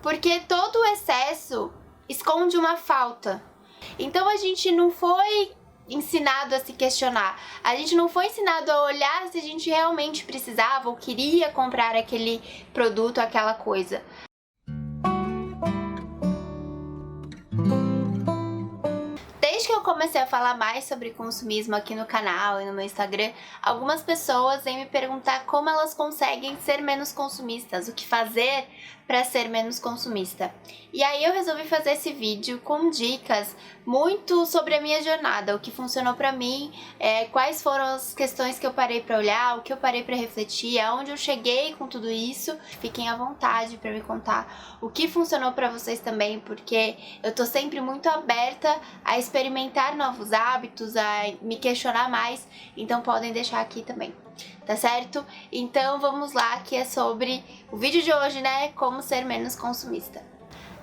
Porque todo o excesso esconde uma falta. Então a gente não foi ensinado a se questionar. A gente não foi ensinado a olhar se a gente realmente precisava ou queria comprar aquele produto, aquela coisa. Desde que eu comecei a falar mais sobre consumismo aqui no canal e no meu Instagram, algumas pessoas vêm me perguntar como elas conseguem ser menos consumistas, o que fazer para ser menos consumista. E aí eu resolvi fazer esse vídeo com dicas muito sobre a minha jornada, o que funcionou para mim, quais foram as questões que eu parei para olhar, o que eu parei para refletir, aonde eu cheguei com tudo isso. Fiquem à vontade para me contar o que funcionou para vocês também, porque eu tô sempre muito aberta a experimentar novos hábitos, a me questionar mais, então podem deixar aqui também, tá certo? Então vamos lá, que é sobre o vídeo de hoje, né? Como ser menos consumista.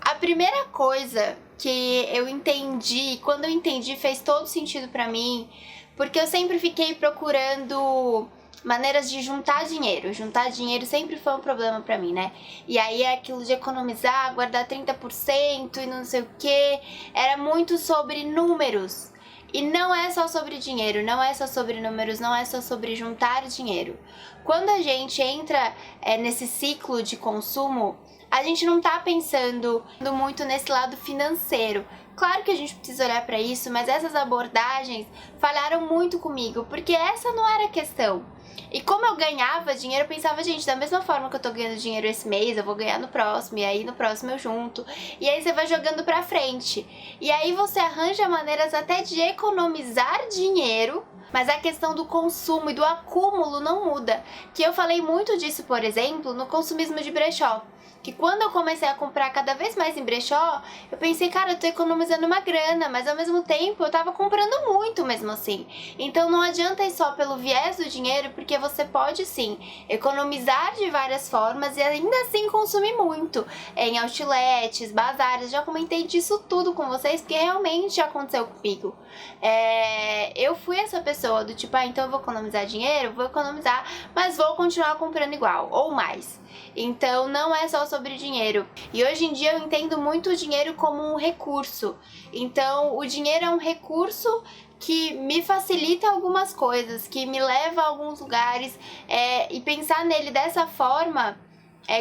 A primeira coisa que eu entendi, quando eu entendi fez todo sentido pra mim, porque eu sempre fiquei procurando maneiras de juntar dinheiro. Juntar dinheiro sempre foi um problema pra mim, né? E aí é aquilo de economizar, guardar 30% e não sei o que. Era muito sobre números. E não é só sobre dinheiro, não é só sobre números, não é só sobre juntar dinheiro. Quando a gente entra nesse ciclo de consumo, a gente não tá pensando muito nesse lado financeiro. Claro que a gente precisa olhar para isso, mas essas abordagens falharam muito comigo, porque essa não era a questão. E como eu ganhava dinheiro, eu pensava, gente, da mesma forma que eu tô ganhando dinheiro esse mês, eu vou ganhar no próximo, e aí no próximo eu junto. E aí você vai jogando pra frente. E aí você arranja maneiras até de economizar dinheiro, mas a questão do consumo e do acúmulo não muda. Que eu falei muito disso, por exemplo, no consumismo de brechó. Que quando eu comecei a comprar cada vez mais em brechó, eu pensei, cara, eu tô economizando uma grana, mas ao mesmo tempo eu tava comprando muito mesmo assim. Então não adianta ir só pelo viés do dinheiro, porque você pode sim economizar de várias formas e ainda assim consumir muito. Em outlets, bazares, já comentei disso tudo com vocês, porque realmente aconteceu comigo. Eu fui essa pessoa do tipo, então eu vou economizar dinheiro, vou economizar, mas vou continuar comprando igual, ou mais. Então não é só sobre dinheiro. E hoje em dia eu entendo muito o dinheiro como um recurso. Então o dinheiro é um recurso que me facilita algumas coisas, que me leva a alguns lugares, e pensar nele dessa forma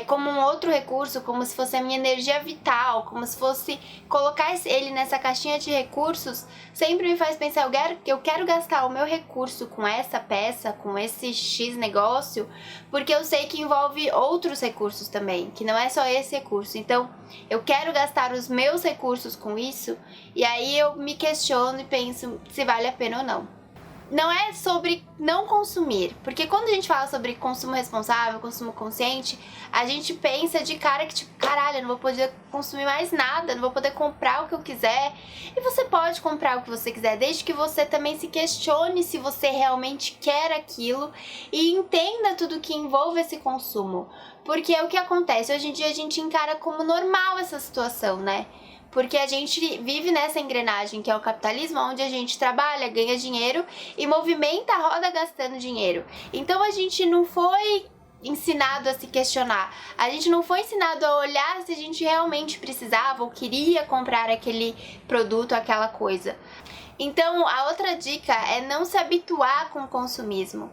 como um outro recurso, como se fosse a minha energia vital, como se fosse colocar ele nessa caixinha de recursos, sempre me faz pensar, eu quero gastar o meu recurso com essa peça, com esse X negócio, porque eu sei que envolve outros recursos também, que não é só esse recurso. Então, eu quero gastar os meus recursos com isso, e aí eu me questiono e penso se vale a pena ou não. Não é sobre não consumir, porque quando a gente fala sobre consumo responsável, consumo consciente, a gente pensa de cara que tipo, caralho, eu não vou poder consumir mais nada, não vou poder comprar o que eu quiser. E você pode comprar o que você quiser, desde que você também se questione se você realmente quer aquilo e entenda tudo que envolve esse consumo. Porque é o que acontece, hoje em dia a gente encara como normal essa situação, né? Porque a gente vive nessa engrenagem que é o capitalismo, onde a gente trabalha, ganha dinheiro e movimenta a roda gastando dinheiro. Então a gente não foi ensinado a se questionar, a gente não foi ensinado a olhar se a gente realmente precisava ou queria comprar aquele produto, aquela coisa. Então a outra dica é não se habituar com o consumismo,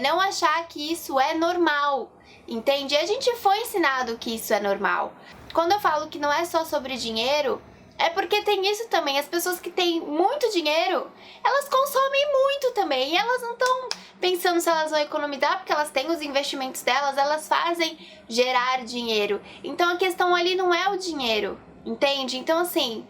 não achar que isso é normal, entende? A gente foi ensinado que isso é normal. Quando eu falo que não é só sobre dinheiro, é porque tem isso também. As pessoas que têm muito dinheiro, elas consomem muito também. E elas não estão pensando se elas vão economizar, porque elas têm os investimentos delas, elas fazem gerar dinheiro. Então a questão ali não é o dinheiro, entende? Então assim,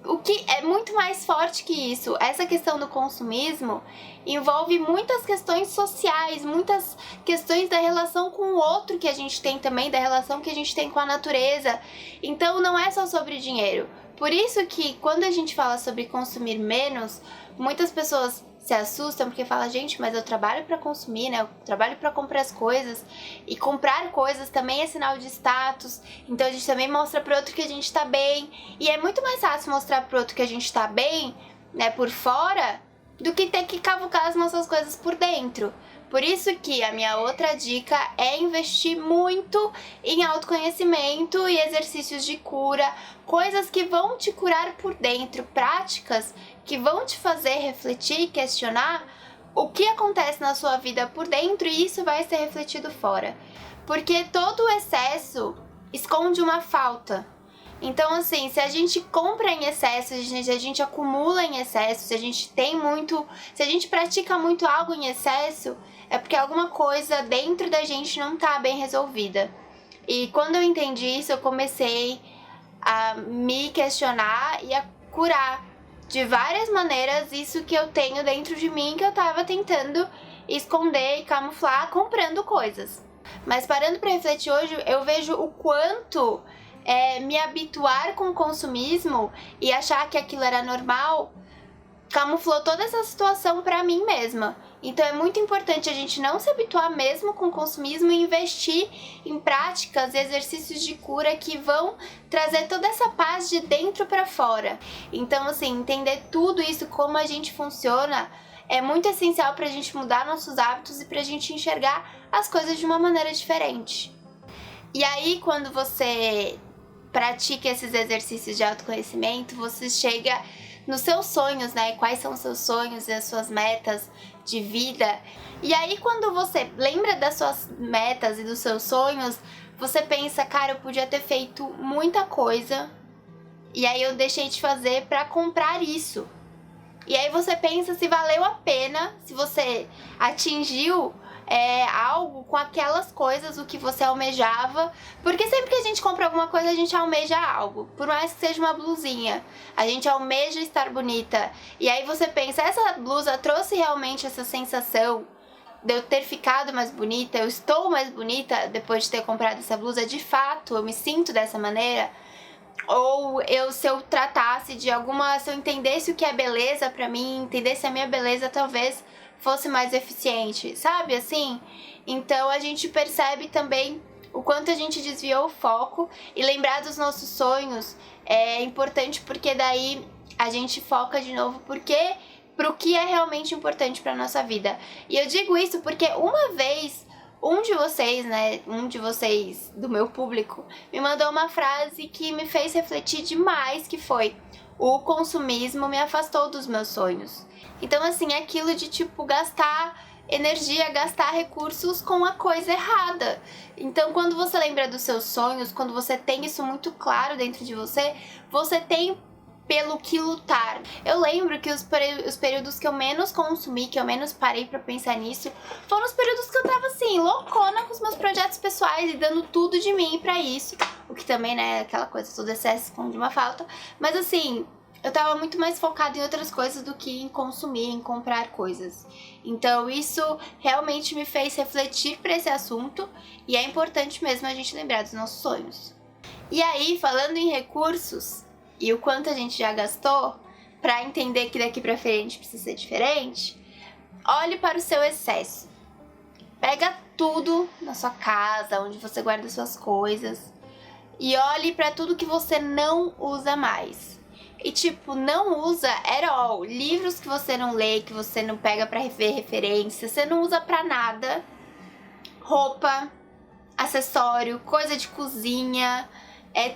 o que é muito mais forte que isso, essa questão do consumismo envolve muitas questões sociais, muitas questões da relação com o outro que a gente tem também, da relação que a gente tem com a natureza. Então não é só sobre dinheiro. Por isso que quando a gente fala sobre consumir menos, muitas pessoas se assustam porque falam, gente, mas eu trabalho para consumir, né? Eu trabalho para comprar as coisas. E comprar coisas também é sinal de status. Então a gente também mostra pro outro que a gente tá bem. E é muito mais fácil mostrar pro outro que a gente tá bem, né, por fora, do que ter que cavucar as nossas coisas por dentro. Por isso que a minha outra dica é investir muito em autoconhecimento e exercícios de cura, coisas que vão te curar por dentro, práticas que vão te fazer refletir e questionar o que acontece na sua vida por dentro, e isso vai ser refletido fora. Porque todo o excesso esconde uma falta. Então, assim, se a gente compra em excesso, se a gente acumula em excesso, se a gente pratica muito algo em excesso, é porque alguma coisa dentro da gente não tá bem resolvida. E quando eu entendi isso, eu comecei a me questionar e a curar de várias maneiras isso que eu tenho dentro de mim, que eu tava tentando esconder e camuflar comprando coisas. Mas parando pra refletir hoje, eu vejo o quanto me habituar com o consumismo e achar que aquilo era normal camuflou toda essa situação pra mim mesma. Então é muito importante a gente não se habituar mesmo com o consumismo e investir em práticas e exercícios de cura que vão trazer toda essa paz de dentro pra fora. Então, assim, entender tudo isso, como a gente funciona, é muito essencial pra gente mudar nossos hábitos e pra gente enxergar as coisas de uma maneira diferente. E aí, quando você pratica esses exercícios de autoconhecimento, você chega nos seus sonhos, né? Quais são os seus sonhos e as suas metas de vida. E aí, quando você lembra das suas metas e dos seus sonhos, você pensa, cara, eu podia ter feito muita coisa e aí eu deixei de fazer pra comprar isso. E aí você pensa se valeu a pena, se você atingiu algo com aquelas coisas, o que você almejava. Porque sempre que a gente compra alguma coisa, a gente almeja algo. Por mais que seja uma blusinha, a gente almeja estar bonita. E aí você pensa, essa blusa trouxe realmente essa sensação de eu ter ficado mais bonita? Eu estou mais bonita depois de ter comprado essa blusa? De fato, eu me sinto dessa maneira? Ou se eu tratasse de alguma... Se eu entendesse o que é beleza pra mim, entendesse a minha beleza, talvez fosse mais eficiente, sabe? Assim, então a gente percebe também o quanto a gente desviou o foco, e lembrar dos nossos sonhos é importante, porque daí a gente foca de novo pro que é realmente importante pra nossa vida. E eu digo isso porque uma vez um de vocês do meu público me mandou uma frase que me fez refletir demais, que foi: o consumismo me afastou dos meus sonhos. Então, assim, é aquilo de, tipo, gastar energia, gastar recursos com a coisa errada. Então, quando você lembra dos seus sonhos, quando você tem isso muito claro dentro de você, você tem pelo que lutar. Eu lembro que os períodos que eu menos consumi, que eu menos parei pra pensar nisso, foram os períodos que eu tava, assim, loucona com os meus projetos pessoais e dando tudo de mim pra isso. O que também, né, aquela coisa, todo excesso esconde uma falta. Mas, assim, eu tava muito mais focada em outras coisas do que em consumir, em comprar coisas. Então isso realmente me fez refletir pra esse assunto, e é importante mesmo a gente lembrar dos nossos sonhos. E aí, falando em recursos e o quanto a gente já gastou, pra entender que daqui pra frente precisa ser diferente, olhe para o seu excesso. Pega tudo na sua casa, onde você guarda suas coisas, e olhe pra tudo que você não usa mais. E, tipo, não usa at all. Livros que você não lê, que você não pega pra ver referência, você não usa pra nada. Roupa, acessório, coisa de cozinha,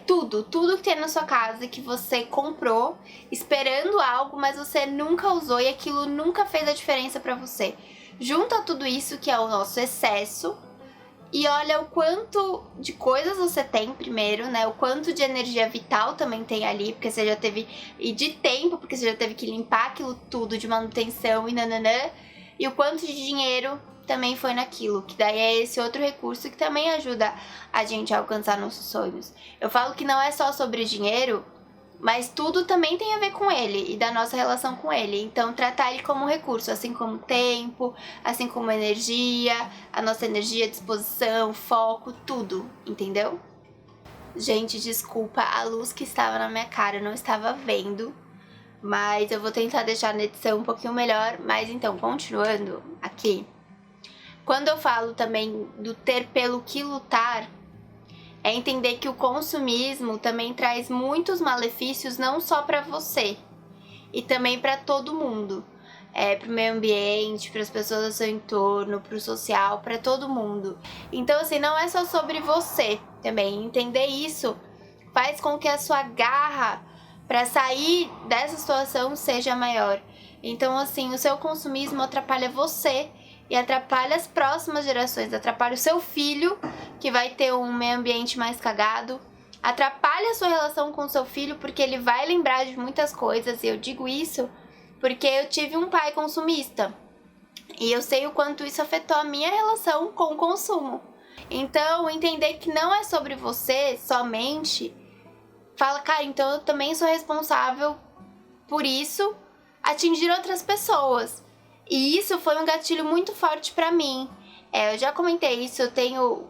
tudo que tem na sua casa que você comprou esperando algo, mas você nunca usou e aquilo nunca fez a diferença pra você. Junta tudo isso, que é o nosso excesso, e olha o quanto de coisas você tem primeiro, né? O quanto de energia vital também tem ali, porque você já teve... E de tempo, porque você já teve que limpar aquilo tudo de manutenção e nananã. E o quanto de dinheiro também foi naquilo, que daí é esse outro recurso que também ajuda a gente a alcançar nossos sonhos. Eu falo que não é só sobre dinheiro, mas tudo também tem a ver com ele e da nossa relação com ele. Então, tratar ele como um recurso, assim como tempo, assim como energia, a nossa energia, disposição, foco, tudo, entendeu? Gente, desculpa, a luz que estava na minha cara eu não estava vendo, mas eu vou tentar deixar na edição um pouquinho melhor. Mas então, continuando aqui, quando eu falo também do ter pelo que lutar, é entender que o consumismo também traz muitos malefícios, não só para você, e também para todo mundo. pro meio ambiente, para as pessoas do seu entorno, pro social, para todo mundo. Então, assim, não é só sobre você também. Entender isso faz com que a sua garra para sair dessa situação seja maior. Então, assim, o seu consumismo atrapalha você e atrapalha as próximas gerações, atrapalha o seu filho, que vai ter um meio ambiente mais cagado, atrapalha a sua relação com o seu filho, porque ele vai lembrar de muitas coisas, e eu digo isso porque eu tive um pai consumista, e eu sei o quanto isso afetou a minha relação com o consumo. Então, entender que não é sobre você somente, fala, cara, então eu também sou responsável por isso, atingir outras pessoas. E isso foi um gatilho muito forte pra mim. Eu já comentei isso, eu tenho...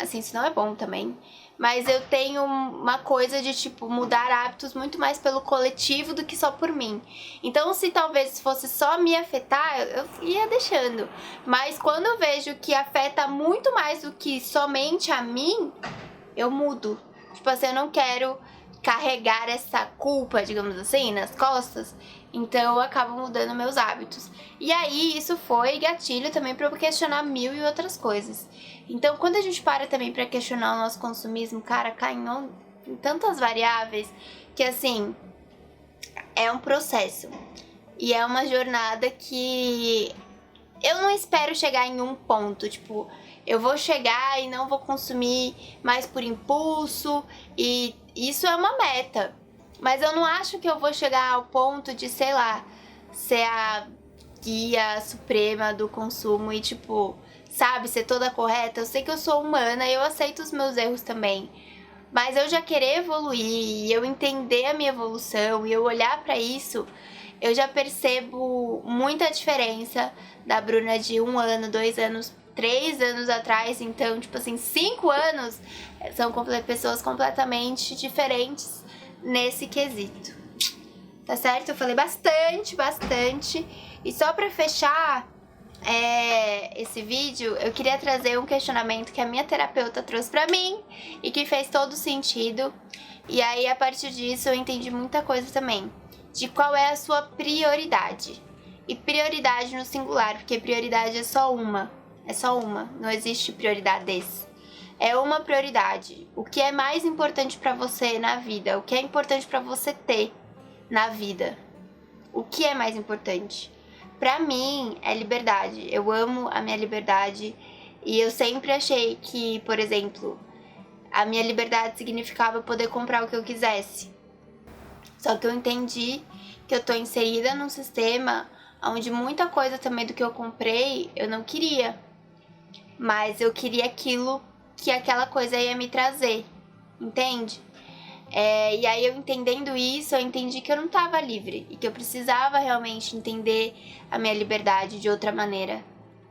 Assim, isso não é bom também. Mas eu tenho uma coisa de, tipo, mudar hábitos muito mais pelo coletivo do que só por mim. Então, se talvez fosse só me afetar, eu ia deixando. Mas quando eu vejo que afeta muito mais do que somente a mim, eu mudo. Tipo assim, eu não quero carregar essa culpa, digamos assim, nas costas. Então eu acabo mudando meus hábitos. E aí isso foi gatilho também para eu questionar mil e outras coisas. Então quando a gente para também para questionar o nosso consumismo, cara, cai em tantas variáveis que assim, é um processo. E é uma jornada que eu não espero chegar em um ponto, tipo, eu vou chegar e não vou consumir mais por impulso, e isso é uma meta. Mas eu não acho que eu vou chegar ao ponto de, sei lá, ser a guia suprema do consumo e, tipo, sabe, ser toda correta. Eu sei que eu sou humana e eu aceito os meus erros também. Mas eu já querer evoluir e eu entender a minha evolução e eu olhar pra isso, eu já percebo muita diferença da Bruna de 1 ano, 2 anos, 3 anos atrás. Então, tipo assim, 5 anos são pessoas completamente diferentes nesse quesito. Tá certo? Eu falei bastante. E só pra fechar esse vídeo, eu queria trazer um questionamento que a minha terapeuta trouxe pra mim e que fez todo sentido. E aí, a partir disso, eu entendi muita coisa também. De qual é a sua prioridade. E prioridade no singular, porque prioridade é só uma. É só uma, não existe prioridades. É uma prioridade. O que é mais importante pra você na vida? O que é importante pra você ter na vida? O que é mais importante? Pra mim, é liberdade. Eu amo a minha liberdade. E eu sempre achei que, por exemplo, a minha liberdade significava poder comprar o que eu quisesse. Só que eu entendi que eu tô inserida num sistema onde muita coisa também do que eu comprei eu não queria. Mas eu queria aquilo que aquela coisa ia me trazer, entende? E aí eu entendendo isso, eu entendi que eu não tava livre e que eu precisava realmente entender a minha liberdade de outra maneira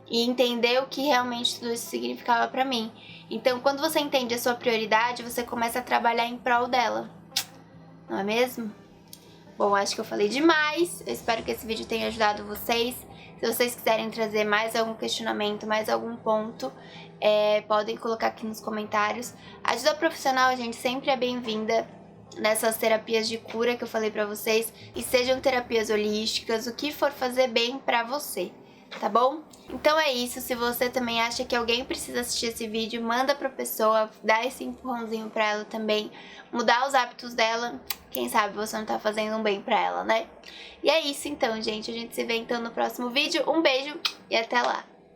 e entender o que realmente tudo isso significava pra mim. Então, quando você entende a sua prioridade, você começa a trabalhar em prol dela, não é mesmo? Bom, acho que eu falei demais. Eu espero que esse vídeo tenha ajudado vocês. Se vocês quiserem trazer mais algum questionamento, mais algum ponto, podem colocar aqui nos comentários. A ajuda profissional, gente, sempre é bem-vinda nessas terapias de cura que eu falei pra vocês. E sejam terapias holísticas, o que for fazer bem pra você, tá bom? Então é isso. Se você também acha que alguém precisa assistir esse vídeo, manda pra pessoa, dá esse empurrãozinho pra ela também, mudar os hábitos dela. Quem sabe você não tá fazendo um bem pra ela, né? E é isso então, gente. A gente se vê então no próximo vídeo. Um beijo e até lá!